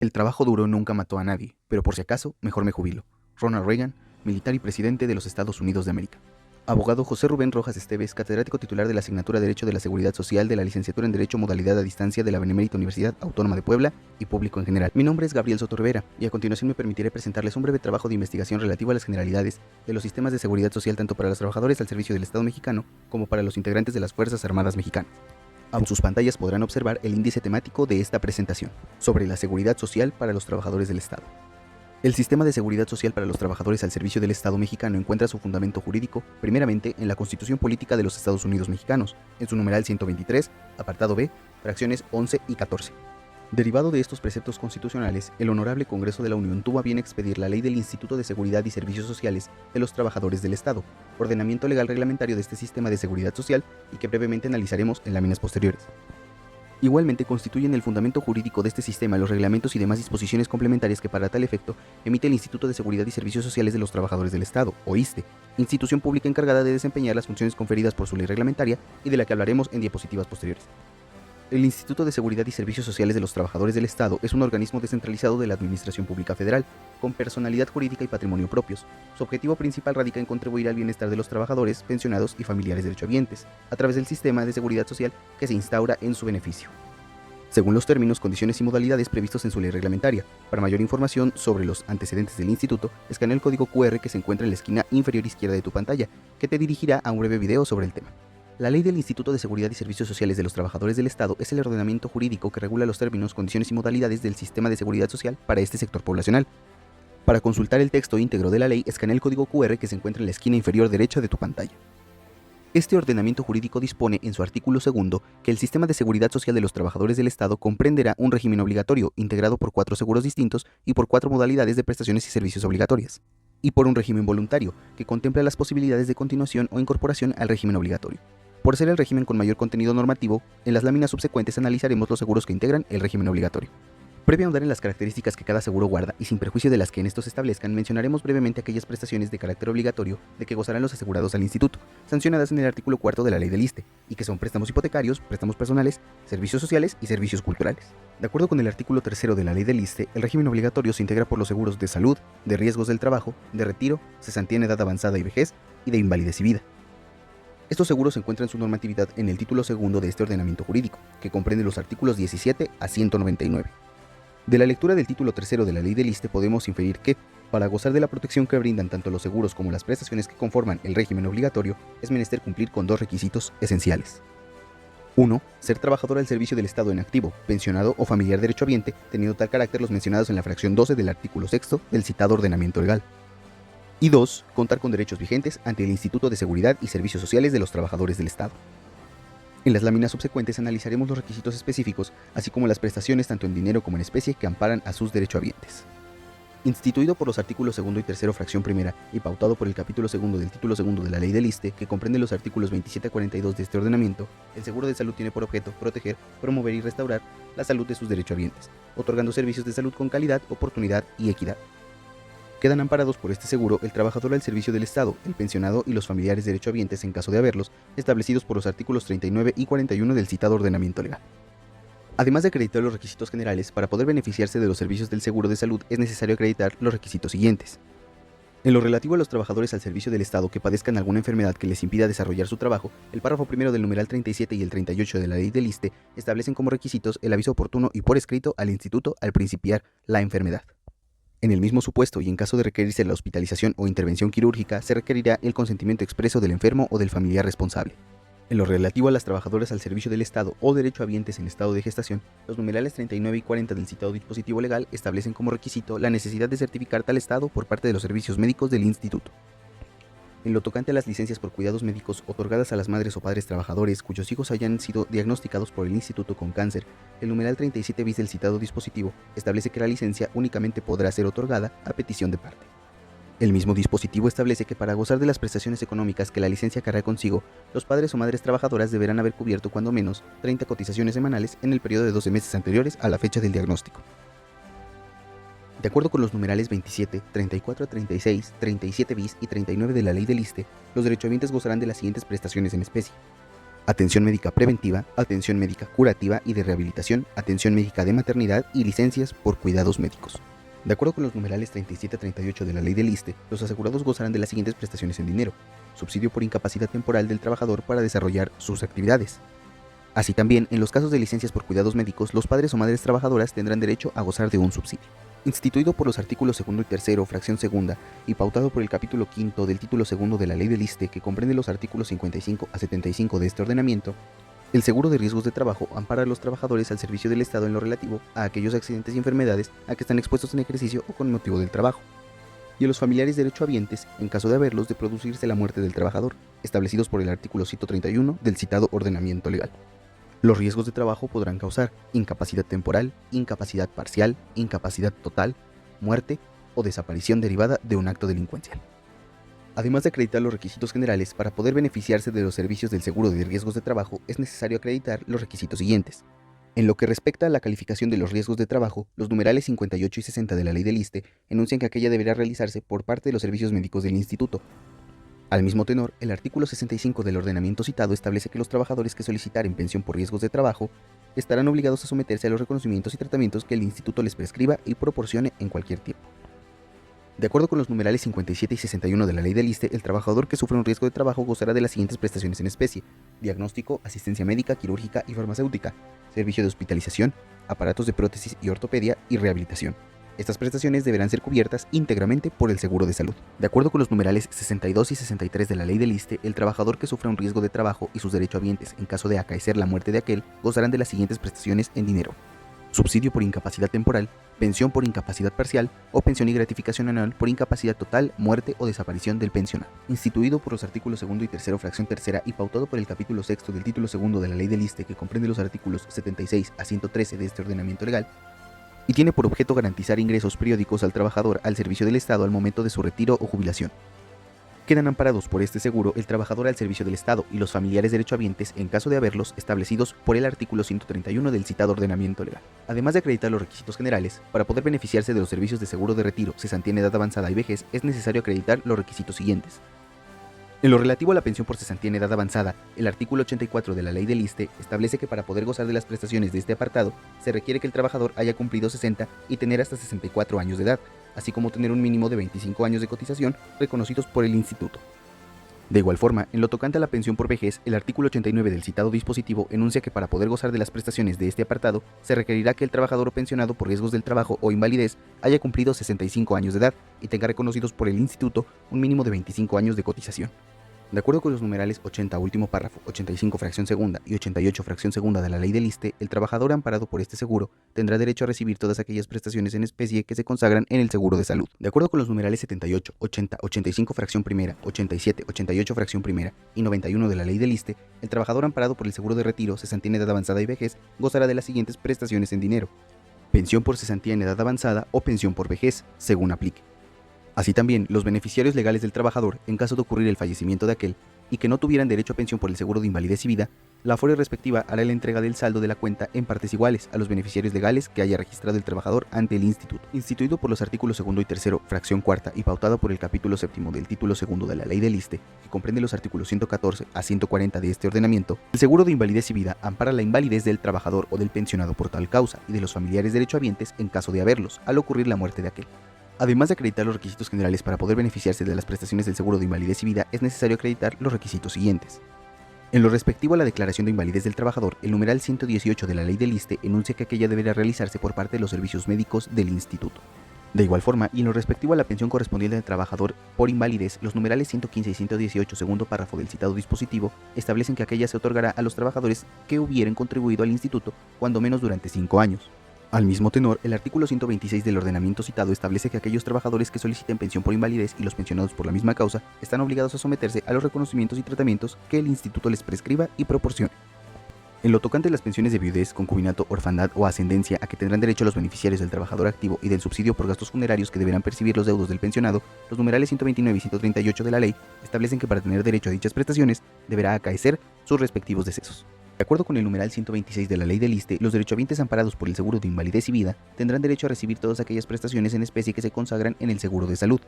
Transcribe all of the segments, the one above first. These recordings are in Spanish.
El trabajo duro nunca mató a nadie, pero por si acaso, mejor me jubilo. Ronald Reagan, militar y presidente de los Estados Unidos de América. Abogado José Rubén Rojas Esteves, catedrático titular de la asignatura Derecho de la Seguridad Social de la licenciatura en Derecho Modalidad a Distancia de la Benemérita Universidad Autónoma de Puebla y público en general. Mi nombre es Gabriel Soto Rivera y a continuación me permitiré presentarles un breve trabajo de investigación relativo a las generalidades de los sistemas de seguridad social tanto para los trabajadores al servicio del Estado mexicano como para los integrantes de las Fuerzas Armadas mexicanas. En sus pantallas podrán observar el índice temático de esta presentación, sobre la seguridad social para los trabajadores del Estado. El sistema de seguridad social para los trabajadores al servicio del Estado mexicano encuentra su fundamento jurídico, primeramente, en la Constitución Política de los Estados Unidos Mexicanos, en su numeral 123, apartado B, fracciones 11 y 14. Derivado de estos preceptos constitucionales, el Honorable Congreso de la Unión tuvo a bien expedir la Ley del Instituto de Seguridad y Servicios Sociales de los Trabajadores del Estado, ordenamiento legal reglamentario de este sistema de seguridad social y que brevemente analizaremos en láminas posteriores. Igualmente constituyen el fundamento jurídico de este sistema los reglamentos y demás disposiciones complementarias que para tal efecto emite el Instituto de Seguridad y Servicios Sociales de los Trabajadores del Estado, o ISSSTE, institución pública encargada de desempeñar las funciones conferidas por su ley reglamentaria y de la que hablaremos en diapositivas posteriores. El Instituto de Seguridad y Servicios Sociales de los Trabajadores del Estado es un organismo descentralizado de la Administración Pública Federal, con personalidad jurídica y patrimonio propios. Su objetivo principal radica en contribuir al bienestar de los trabajadores, pensionados y familiares derechohabientes, a través del sistema de seguridad social que se instaura en su beneficio, según los términos, condiciones y modalidades previstos en su ley reglamentaria. Para mayor información sobre los antecedentes del instituto, escanea el código QR que se encuentra en la esquina inferior izquierda de tu pantalla, que te dirigirá a un breve video sobre el tema. La Ley del Instituto de Seguridad y Servicios Sociales de los Trabajadores del Estado es el ordenamiento jurídico que regula los términos, condiciones y modalidades del sistema de seguridad social para este sector poblacional. Para consultar el texto íntegro de la ley, escanea el código QR que se encuentra en la esquina inferior derecha de tu pantalla. Este ordenamiento jurídico dispone en su artículo 2 que el sistema de seguridad social de los trabajadores del Estado comprenderá un régimen obligatorio integrado por 4 seguros distintos y por 4 modalidades de prestaciones y servicios obligatorias, y por un régimen voluntario que contempla las posibilidades de continuación o incorporación al régimen obligatorio. Por ser el régimen con mayor contenido normativo, en las láminas subsecuentes analizaremos los seguros que integran el régimen obligatorio. Previo a ahondar en las características que cada seguro guarda y sin perjuicio de las que en estos se establezcan, mencionaremos brevemente aquellas prestaciones de carácter obligatorio de que gozarán los asegurados al instituto, sancionadas en el artículo 4 de la Ley del ISSSTE, y que son préstamos hipotecarios, préstamos personales, servicios sociales y servicios culturales. De acuerdo con el artículo 3 de la Ley del ISSSTE, el régimen obligatorio se integra por los seguros de salud, de riesgos del trabajo, de retiro, cesantía en edad avanzada y vejez, y de invalidez y vida. Estos seguros encuentran su normatividad en el título 2 de este ordenamiento jurídico, que comprende los artículos 17 a 199. De la lectura del título 3 de la Ley del ISSSTE podemos inferir que, para gozar de la protección que brindan tanto los seguros como las prestaciones que conforman el régimen obligatorio, es menester cumplir con 2 requisitos esenciales. 1. Ser trabajador al servicio del Estado en activo, pensionado o familiar derechohabiente, teniendo tal carácter los mencionados en la fracción 12 del artículo 6 del citado ordenamiento legal. Y 2. Contar con derechos vigentes ante el Instituto de Seguridad y Servicios Sociales de los Trabajadores del Estado. En las láminas subsecuentes analizaremos los requisitos específicos, así como las prestaciones tanto en dinero como en especie que amparan a sus derechohabientes. Instituido por los artículos 2 y 3 fracción primera y pautado por el capítulo 2 del título 2 de la Ley del ISSSTE, que comprende los artículos 27 a 42 de este ordenamiento, el seguro de salud tiene por objeto proteger, promover y restaurar la salud de sus derechohabientes, otorgando servicios de salud con calidad, oportunidad y equidad. Quedan amparados por este seguro el trabajador al servicio del Estado, el pensionado y los familiares derechohabientes en caso de haberlos, establecidos por los artículos 39 y 41 del citado ordenamiento legal. Además de acreditar los requisitos generales, para poder beneficiarse de los servicios del seguro de salud es necesario acreditar los requisitos siguientes. En lo relativo a los trabajadores al servicio del Estado que padezcan alguna enfermedad que les impida desarrollar su trabajo, el párrafo primero del numeral 37 y el 38 de la Ley del ISSSTE establecen como requisitos el aviso oportuno y por escrito al instituto al principiar la enfermedad. En el mismo supuesto y en caso de requerirse la hospitalización o intervención quirúrgica, se requerirá el consentimiento expreso del enfermo o del familiar responsable. En lo relativo a las trabajadoras al servicio del Estado o derechohabientes en estado de gestación, los numerales 39 y 40 del citado dispositivo legal establecen como requisito la necesidad de certificar tal estado por parte de los servicios médicos del instituto. En lo tocante a las licencias por cuidados médicos otorgadas a las madres o padres trabajadores cuyos hijos hayan sido diagnosticados por el instituto con cáncer, el numeral 37 bis del citado dispositivo establece que la licencia únicamente podrá ser otorgada a petición de parte. El mismo dispositivo establece que para gozar de las prestaciones económicas que la licencia acarrea consigo, los padres o madres trabajadoras deberán haber cubierto cuando menos 30 cotizaciones semanales en el periodo de 12 meses anteriores a la fecha del diagnóstico. De acuerdo con los numerales 27, 34 a 36, 37 bis y 39 de la Ley del ISSSTE, los derechohabientes gozarán de las siguientes prestaciones en especie. atención médica preventiva, atención médica curativa y de rehabilitación, atención médica de maternidad y licencias por cuidados médicos. De acuerdo con los numerales 37 a 38 de la Ley del ISSSTE, los asegurados gozarán de las siguientes prestaciones en dinero: subsidio por incapacidad temporal del trabajador para desarrollar sus actividades. Así también, en los casos de licencias por cuidados médicos, los padres o madres trabajadoras tendrán derecho a gozar de un subsidio. Instituido por los artículos 2 y 3, fracción segunda, y pautado por el capítulo 5 del título 2 de la Ley del ISSSTE, que comprende los artículos 55 a 75 de este ordenamiento, el seguro de riesgos de trabajo ampara a los trabajadores al servicio del Estado en lo relativo a aquellos accidentes y enfermedades a que están expuestos en ejercicio o con motivo del trabajo, y a los familiares derechohabientes en caso de haberlos de producirse la muerte del trabajador, establecidos por el artículo 131 del citado ordenamiento legal. Los riesgos de trabajo podrán causar incapacidad temporal, incapacidad parcial, incapacidad total, muerte o desaparición derivada de un acto delincuencial. Además de acreditar los requisitos generales, para poder beneficiarse de los servicios del seguro de riesgos de trabajo es necesario acreditar los requisitos siguientes. En lo que respecta a la calificación de los riesgos de trabajo, los numerales 58 y 60 de la Ley del ISSSTE enuncian que aquella deberá realizarse por parte de los servicios médicos del instituto. Al mismo tenor, el artículo 65 del ordenamiento citado establece que los trabajadores que solicitaren pensión por riesgos de trabajo estarán obligados a someterse a los reconocimientos y tratamientos que el instituto les prescriba y proporcione en cualquier tiempo. De acuerdo con los numerales 57 y 61 de la Ley del ISSSTE, el trabajador que sufre un riesgo de trabajo gozará de las siguientes prestaciones en especie: diagnóstico, asistencia médica, quirúrgica y farmacéutica, servicio de hospitalización, aparatos de prótesis y ortopedia y rehabilitación. Estas prestaciones deberán ser cubiertas íntegramente por el seguro de salud. De acuerdo con los numerales 62 y 63 de la Ley del ISSSTE, el trabajador que sufra un riesgo de trabajo y sus derechohabientes en caso de acaecer la muerte de aquel gozarán de las siguientes prestaciones en dinero: subsidio por incapacidad temporal, pensión por incapacidad parcial o pensión y gratificación anual por incapacidad total, muerte o desaparición del pensionado. Instituido por los artículos 2 y 3, fracción tercera, y pautado por el capítulo 6 del título 2 de la Ley del ISSSTE, que comprende los artículos 76 a 113 de este ordenamiento legal, y tiene por objeto garantizar ingresos periódicos al trabajador al servicio del Estado al momento de su retiro o jubilación. Quedan amparados por este seguro el trabajador al servicio del Estado y los familiares derechohabientes en caso de haberlos establecidos por el artículo 131 del citado ordenamiento legal. Además de acreditar los requisitos generales, para poder beneficiarse de los servicios de seguro de retiro, cesantía en edad avanzada y vejez, es necesario acreditar los requisitos siguientes. En lo relativo a la pensión por cesantía en edad avanzada, el artículo 84 de la Ley del ISSSTE establece que para poder gozar de las prestaciones de este apartado, se requiere que el trabajador haya cumplido 60 y tener hasta 64 años de edad, así como tener un mínimo de 25 años de cotización reconocidos por el instituto. De igual forma, en lo tocante a la pensión por vejez, el artículo 89 del citado dispositivo enuncia que para poder gozar de las prestaciones de este apartado, se requerirá que el trabajador o pensionado por riesgos del trabajo o invalidez haya cumplido 65 años de edad y tenga reconocidos por el instituto un mínimo de 25 años de cotización. De acuerdo con los numerales 80 último párrafo, 85 fracción segunda y 88 fracción segunda de la Ley del ISSSTE, el trabajador amparado por este seguro tendrá derecho a recibir todas aquellas prestaciones en especie que se consagran en el seguro de salud. De acuerdo con los numerales 78, 80, 85 fracción primera, 87, 88 fracción primera y 91 de la Ley del ISSSTE, el trabajador amparado por el seguro de retiro, cesantía en edad avanzada y vejez gozará de las siguientes prestaciones en dinero: pensión por cesantía en edad avanzada o pensión por vejez, según aplique. Así también, los beneficiarios legales del trabajador, en caso de ocurrir el fallecimiento de aquel, y que no tuvieran derecho a pensión por el seguro de invalidez y vida, la Afore respectiva hará la entrega del saldo de la cuenta en partes iguales a los beneficiarios legales que haya registrado el trabajador ante el instituto. Instituido por los artículos 2 y 3, fracción cuarta, y pautado por el capítulo 7 del título 2 de la Ley del ISSSTE, que comprende los artículos 114 a 140 de este ordenamiento, el seguro de invalidez y vida ampara la invalidez del trabajador o del pensionado por tal causa y de los familiares derechohabientes en caso de haberlos, al ocurrir la muerte de aquel. Además de acreditar los requisitos generales para poder beneficiarse de las prestaciones del seguro de invalidez y vida, es necesario acreditar los requisitos siguientes. En lo respectivo a la declaración de invalidez del trabajador, el numeral 118 de la Ley del ISSSTE enuncia que aquella deberá realizarse por parte de los servicios médicos del instituto. De igual forma, y en lo respectivo a la pensión correspondiente al trabajador por invalidez, los numerales 115 y 118, segundo párrafo del citado dispositivo, establecen que aquella se otorgará a los trabajadores que hubieran contribuido al instituto, cuando menos durante 5 años. Al mismo tenor, el artículo 126 del ordenamiento citado establece que aquellos trabajadores que soliciten pensión por invalidez y los pensionados por la misma causa están obligados a someterse a los reconocimientos y tratamientos que el instituto les prescriba y proporcione. En lo tocante a las pensiones de viudez, concubinato, orfandad o ascendencia a que tendrán derecho los beneficiarios del trabajador activo y del subsidio por gastos funerarios que deberán percibir los deudos del pensionado, los numerales 129 y 138 de la ley establecen que para tener derecho a dichas prestaciones deberá acaecer sus respectivos decesos. De acuerdo con el numeral 126 de la Ley del ISSSTE, los derechohabientes amparados por el seguro de invalidez y vida tendrán derecho a recibir todas aquellas prestaciones en especie que se consagran en el seguro de salud.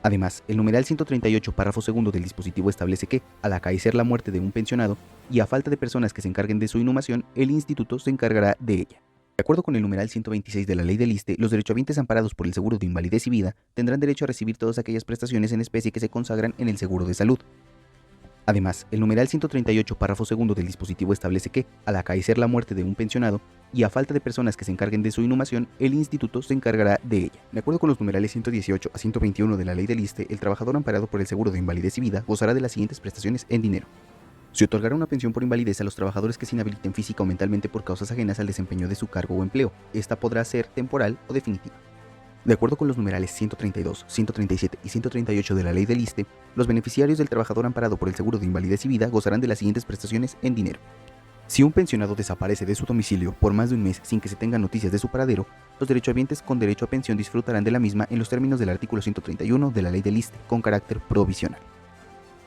Además, el numeral 138, párrafo segundo del dispositivo establece que, al acaecer la muerte de un pensionado y a falta de personas que se encarguen de su inhumación, el instituto se encargará de ella. De acuerdo con el numeral 126 de la Ley del ISSSTE, los derechohabientes amparados por el seguro de invalidez y vida tendrán derecho a recibir todas aquellas prestaciones en especie que se consagran en el seguro de salud. Además, el numeral 138, párrafo segundo del dispositivo establece que, al acaecer la muerte de un pensionado y a falta de personas que se encarguen de su inhumación, el instituto se encargará de ella. De acuerdo con los numerales 118 a 121 de la Ley del ISSSTE, el trabajador amparado por el seguro de invalidez y vida gozará de las siguientes prestaciones en dinero. Se otorgará una pensión por invalidez a los trabajadores que se inhabiliten física o mentalmente por causas ajenas al desempeño de su cargo o empleo. Esta podrá ser temporal o definitiva. De acuerdo con los numerales 132, 137 y 138 de la Ley del ISSSTE, los beneficiarios del trabajador amparado por el seguro de invalidez y vida gozarán de las siguientes prestaciones en dinero. Si un pensionado desaparece de su domicilio por más de un mes sin que se tengan noticias de su paradero, los derechohabientes con derecho a pensión disfrutarán de la misma en los términos del artículo 131 de la Ley del ISSSTE con carácter provisional.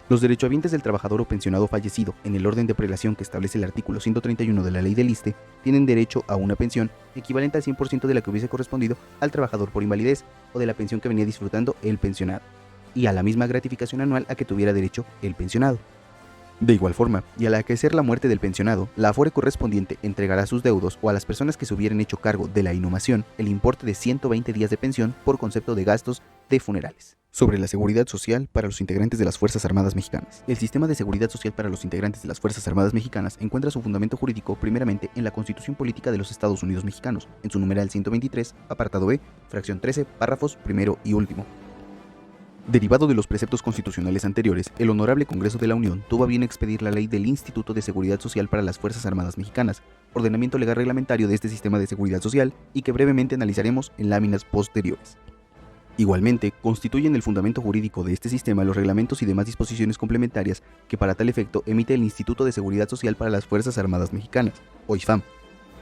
Los derechohabientes del trabajador o pensionado fallecido, en el orden de prelación que establece el artículo 131 de la Ley del ISSSTE, tienen derecho a una pensión equivalente al 100% de la que hubiese correspondido al trabajador por invalidez o de la pensión que venía disfrutando el pensionado, y a la misma gratificación anual a que tuviera derecho el pensionado. De igual forma, y al acaecer la muerte del pensionado, la Afore correspondiente entregará a sus deudos o a las personas que se hubieran hecho cargo de la inhumación el importe de 120 días de pensión por concepto de gastos de funerales. Sobre la seguridad social para los integrantes de las Fuerzas Armadas Mexicanas. El sistema de seguridad social para los integrantes de las Fuerzas Armadas Mexicanas encuentra su fundamento jurídico primeramente en la Constitución Política de los Estados Unidos Mexicanos, en su numeral 123, apartado E, fracción 13, párrafos primero y último. Derivado de los preceptos constitucionales anteriores, el Honorable Congreso de la Unión tuvo a bien expedir la ley del Instituto de Seguridad Social para las Fuerzas Armadas Mexicanas, ordenamiento legal reglamentario de este sistema de seguridad social y que brevemente analizaremos en láminas posteriores. Igualmente, constituyen el fundamento jurídico de este sistema los reglamentos y demás disposiciones complementarias que para tal efecto emite el Instituto de Seguridad Social para las Fuerzas Armadas Mexicanas, o ISFAM,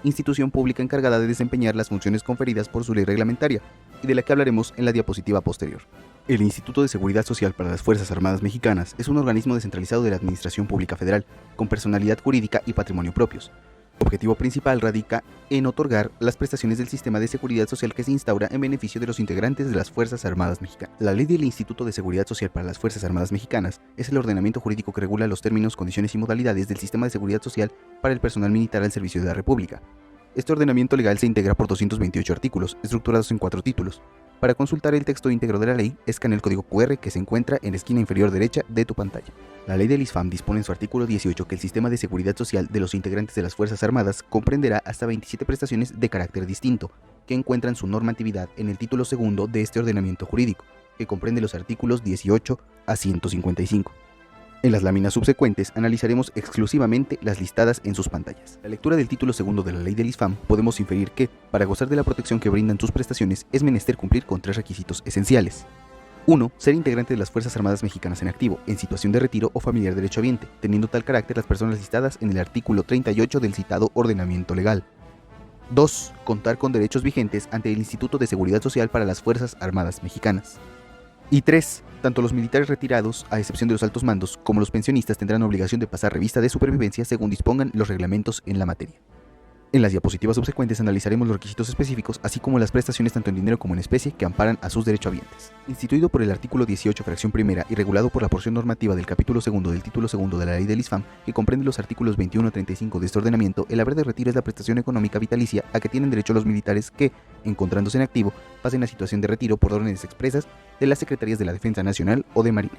institución pública encargada de desempeñar las funciones conferidas por su ley reglamentaria, y de la que hablaremos en la diapositiva posterior. El Instituto de Seguridad Social para las Fuerzas Armadas Mexicanas es un organismo descentralizado de la Administración Pública Federal, con personalidad jurídica y patrimonio propios. Su objetivo principal radica en otorgar las prestaciones del sistema de seguridad social que se instaura en beneficio de los integrantes de las Fuerzas Armadas Mexicanas. La ley del Instituto de Seguridad Social para las Fuerzas Armadas Mexicanas es el ordenamiento jurídico que regula los términos, condiciones y modalidades del sistema de seguridad social para el personal militar al servicio de la República. Este ordenamiento legal se integra por 228 artículos, estructurados en 4 títulos. Para consultar el texto íntegro de la ley, escanea el código QR que se encuentra en la esquina inferior derecha de tu pantalla. La ley del ISFAM dispone en su artículo 18 que el sistema de seguridad social de los integrantes de las Fuerzas Armadas comprenderá hasta 27 prestaciones de carácter distinto, que encuentran su normatividad en el título segundo de este ordenamiento jurídico, que comprende los artículos 18 a 155. En las láminas subsecuentes analizaremos exclusivamente las listadas en sus pantallas. La lectura del título segundo de la ley del ISFAM podemos inferir que, para gozar de la protección que brindan sus prestaciones, es menester cumplir con 3 requisitos esenciales. 1. Ser integrante de las Fuerzas Armadas Mexicanas en activo, en situación de retiro o familiar derechohabiente, teniendo tal carácter las personas listadas en el artículo 38 del citado ordenamiento legal. 2. Contar con derechos vigentes ante el Instituto de Seguridad Social para las Fuerzas Armadas Mexicanas. Y 3. Tanto los militares retirados, a excepción de los altos mandos, como los pensionistas tendrán obligación de pasar revista de supervivencia según dispongan los reglamentos en la materia. En las diapositivas subsecuentes analizaremos los requisitos específicos, así como las prestaciones tanto en dinero como en especie que amparan a sus derechohabientes. Instituido por el artículo 18, fracción primera, y regulado por la porción normativa del capítulo segundo del título segundo de la ley del ISFAM, que comprende los artículos 21 a 35 de este ordenamiento, el haber de retiro es la prestación económica vitalicia a que tienen derecho los militares que, encontrándose en activo, pasen a situación de retiro por órdenes expresas de las Secretarías de la Defensa Nacional o de Marina.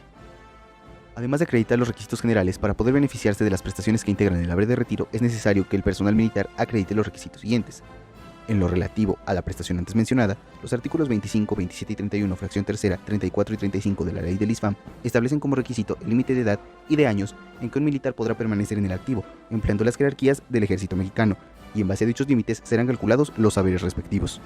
Además de acreditar los requisitos generales, para poder beneficiarse de las prestaciones que integran el haber de retiro, es necesario que el personal militar acredite los requisitos siguientes. En lo relativo a la prestación antes mencionada, los artículos 25, 27 y 31, fracción tercera, 34 y 35 de la ley del ISFAM establecen como requisito el límite de edad y de años en que un militar podrá permanecer en el activo, empleando las jerarquías del ejército mexicano, y en base a dichos límites serán calculados los haberes respectivos.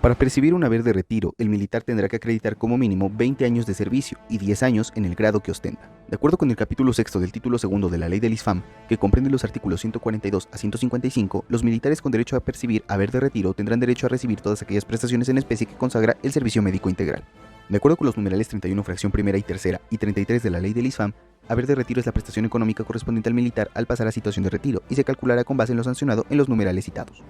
Para percibir un haber de retiro, el militar tendrá que acreditar como mínimo 20 años de servicio y 10 años en el grado que ostenta. De acuerdo con el capítulo sexto del título segundo de la ley del ISFAM, que comprende los artículos 142 a 155, los militares con derecho a percibir haber de retiro tendrán derecho a recibir todas aquellas prestaciones en especie que consagra el servicio médico integral. De acuerdo con los numerales 31 fracción primera y tercera y 33 de la ley del ISFAM, haber de retiro es la prestación económica correspondiente al militar al pasar a situación de retiro y se calculará con base en lo sancionado en los numerales citados.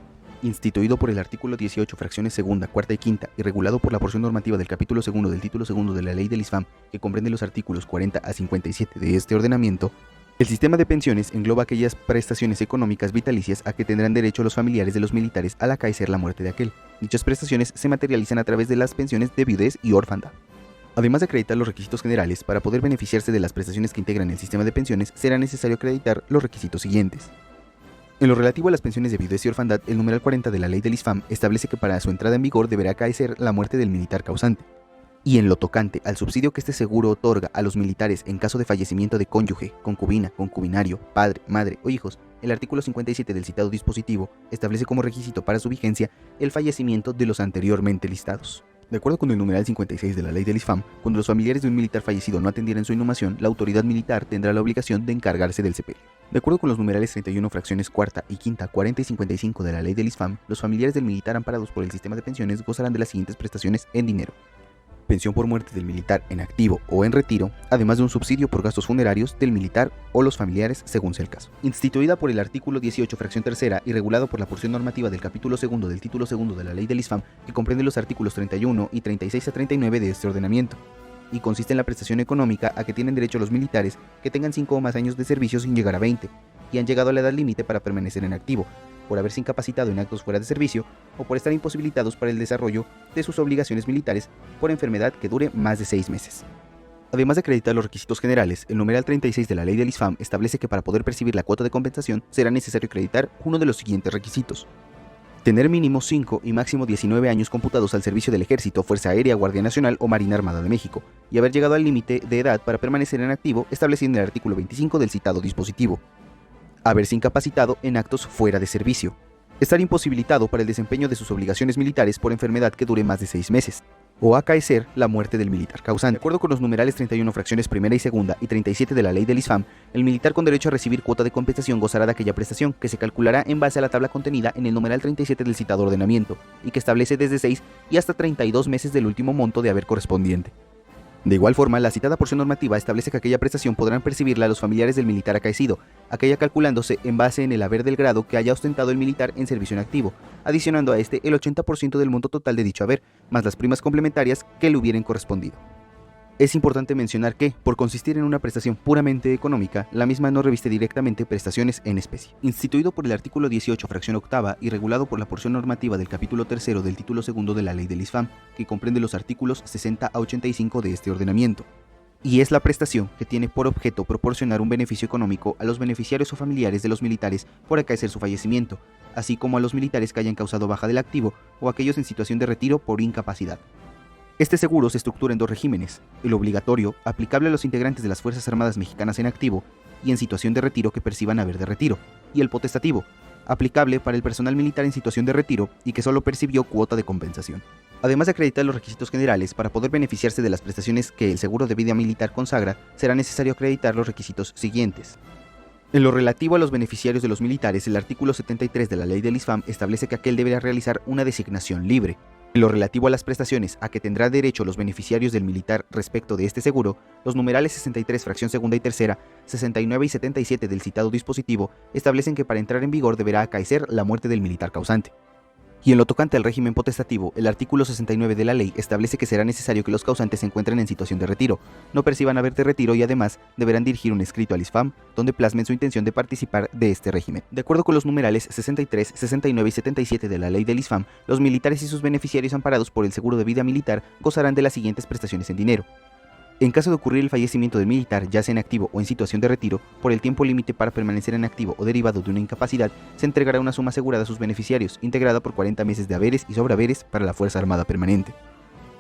Instituido por el artículo 18 fracciones segunda, cuarta y quinta y regulado por la porción normativa del capítulo segundo del título segundo de la ley del ISFAM, que comprende los artículos 40 a 57 de este ordenamiento, el sistema de pensiones engloba aquellas prestaciones económicas vitalicias a que tendrán derecho los familiares de los militares al acaecer la muerte de aquel. Dichas prestaciones se materializan a través de las pensiones de viudez y orfandad. Además de acreditar los requisitos generales, para poder beneficiarse de las prestaciones que integran el sistema de pensiones, será necesario acreditar los requisitos siguientes. En lo relativo a las pensiones de viudez y orfandad, el numeral 40 de la ley del ISFAM establece que para su entrada en vigor deberá acaecer la muerte del militar causante. Y en lo tocante al subsidio que este seguro otorga a los militares en caso de fallecimiento de cónyuge, concubina, concubinario, padre, madre o hijos, el artículo 57 del citado dispositivo establece como requisito para su vigencia el fallecimiento de los anteriormente listados. De acuerdo con el numeral 56 de la ley del ISFAM, cuando los familiares de un militar fallecido no atendieran su inhumación, la autoridad militar tendrá la obligación de encargarse del sepelio. De acuerdo con los numerales 31 fracciones cuarta y quinta, 40 y 55 de la ley del ISFAM, los familiares del militar amparados por el sistema de pensiones gozarán de las siguientes prestaciones en dinero: pensión por muerte del militar en activo o en retiro, además de un subsidio por gastos funerarios del militar o los familiares según sea el caso. Instituida por el artículo 18 fracción tercera y regulado por la porción normativa del capítulo segundo del título segundo de la ley del ISFAM, que comprende los artículos 31 y 36 a 39 de este ordenamiento, y consiste en la prestación económica a que tienen derecho los militares que tengan 5 o más años de servicio sin llegar a 20 y han llegado a la edad límite para permanecer en activo, por haberse incapacitado en actos fuera de servicio o por estar imposibilitados para el desarrollo de sus obligaciones militares por enfermedad que dure más de 6 meses. Además de acreditar los requisitos generales, el numeral 36 de la ley del ISFAM establece que para poder percibir la cuota de compensación será necesario acreditar uno de los siguientes requisitos: tener mínimo 5 y máximo 19 años computados al servicio del Ejército, Fuerza Aérea, Guardia Nacional o Marina Armada de México, y haber llegado al límite de edad para permanecer en activo establecido en el artículo 25 del citado dispositivo. Haberse incapacitado en actos fuera de servicio. Estar imposibilitado para el desempeño de sus obligaciones militares por enfermedad que dure más de 6 meses. O acaecer la muerte del militar causante. De acuerdo con los numerales 31 fracciones primera y segunda y 37 de la ley del ISFAM, el militar con derecho a recibir cuota de compensación gozará de aquella prestación que se calculará en base a la tabla contenida en el numeral 37 del citado ordenamiento y que establece desde 6 y hasta 32 meses del último monto de haber correspondiente. De igual forma, la citada porción normativa establece que aquella prestación podrán percibirla los familiares del militar acaecido, aquella calculándose en base en el haber del grado que haya ostentado el militar en servicio en activo, adicionando a este el 80% del monto total de dicho haber, más las primas complementarias que le hubieran correspondido. Es importante mencionar que, por consistir en una prestación puramente económica, la misma no reviste directamente prestaciones en especie. Instituido por el artículo 18 fracción octava y regulado por la porción normativa del capítulo tercero del título segundo de la ley del ISFAM, que comprende los artículos 60 a 85 de este ordenamiento. Y es la prestación que tiene por objeto proporcionar un beneficio económico a los beneficiarios o familiares de los militares por acaecer su fallecimiento, así como a los militares que hayan causado baja del activo o aquellos en situación de retiro por incapacidad. Este seguro se estructura en dos regímenes: el obligatorio, aplicable a los integrantes de las Fuerzas Armadas Mexicanas en activo y en situación de retiro que perciban haber de retiro, y el potestativo, aplicable para el personal militar en situación de retiro y que solo percibió cuota de compensación. Además de acreditar los requisitos generales, para poder beneficiarse de las prestaciones que el seguro de vida militar consagra, será necesario acreditar los requisitos siguientes. En lo relativo a los beneficiarios de los militares, el artículo 73 de la ley del ISFAM establece que aquel deberá realizar una designación libre. En lo relativo a las prestaciones a que tendrá derecho los beneficiarios del militar respecto de este seguro, los numerales 63 fracción segunda y tercera, 69 y 77 del citado dispositivo establecen que para entrar en vigor deberá acaecer la muerte del militar causante. Y en lo tocante al régimen potestativo, el artículo 69 de la ley establece que será necesario que los causantes se encuentren en situación de retiro, no perciban haber de retiro y además deberán dirigir un escrito al ISFAM donde plasmen su intención de participar de este régimen. De acuerdo con los numerales 63, 69 y 77 de la ley del ISFAM, los militares y sus beneficiarios amparados por el seguro de vida militar gozarán de las siguientes prestaciones en dinero. En caso de ocurrir el fallecimiento del militar, ya sea en activo o en situación de retiro, por el tiempo límite para permanecer en activo o derivado de una incapacidad, se entregará una suma asegurada a sus beneficiarios, integrada por 40 meses de haberes y sobrehaberes para la Fuerza Armada Permanente.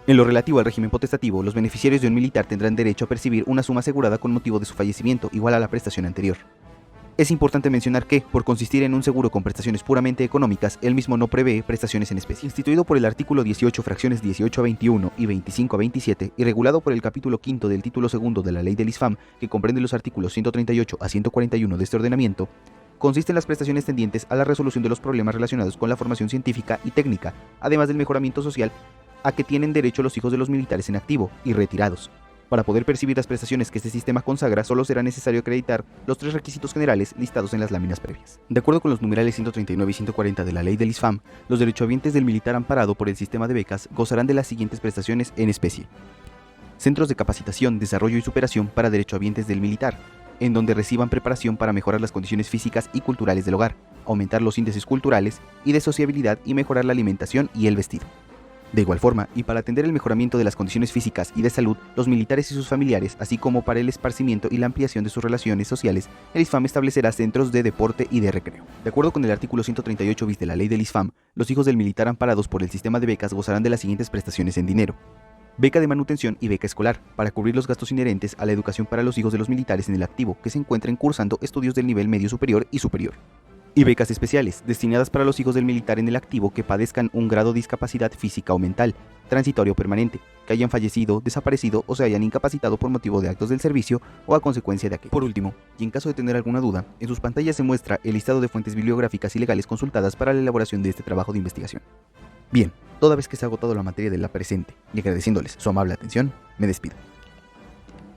En lo relativo al régimen potestativo, los beneficiarios de un militar tendrán derecho a percibir una suma asegurada con motivo de su fallecimiento, igual a la prestación anterior. Es importante mencionar que, por consistir en un seguro con prestaciones puramente económicas, el mismo no prevé prestaciones en especie. Instituido por el artículo 18 fracciones 18 a 21 y 25 a 27 y regulado por el capítulo quinto del título segundo de la ley del ISFAM, que comprende los artículos 138 a 141 de este ordenamiento, consiste en las prestaciones tendientes a la resolución de los problemas relacionados con la formación científica y técnica, además del mejoramiento social a que tienen derecho los hijos de los militares en activo y retirados. Para poder percibir las prestaciones que este sistema consagra, solo será necesario acreditar los 3 requisitos generales listados en las láminas previas. De acuerdo con los numerales 139 y 140 de la ley del ISFAM, los derechohabientes del militar amparado por el sistema de becas gozarán de las siguientes prestaciones en especie: centros de capacitación, desarrollo y superación para derechohabientes del militar, en donde reciban preparación para mejorar las condiciones físicas y culturales del hogar, aumentar los índices culturales y de sociabilidad y mejorar la alimentación y el vestido. De igual forma, y para atender el mejoramiento de las condiciones físicas y de salud, los militares y sus familiares, así como para el esparcimiento y la ampliación de sus relaciones sociales, el ISFAM establecerá centros de deporte y de recreo. De acuerdo con el artículo 138 bis de la ley del ISFAM, los hijos del militar amparados por el sistema de becas gozarán de las siguientes prestaciones en dinero: beca de manutención y beca escolar, para cubrir los gastos inherentes a la educación para los hijos de los militares en el activo que se encuentren cursando estudios del nivel medio superior y superior. Y becas especiales, destinadas para los hijos del militar en el activo que padezcan un grado de discapacidad física o mental, transitorio o permanente, que hayan fallecido, desaparecido o se hayan incapacitado por motivo de actos del servicio o a consecuencia de aquello. Por último, y en caso de tener alguna duda, en sus pantallas se muestra el listado de fuentes bibliográficas y legales consultadas para la elaboración de este trabajo de investigación. Bien, toda vez que se ha agotado la materia de la presente y agradeciéndoles su amable atención, me despido.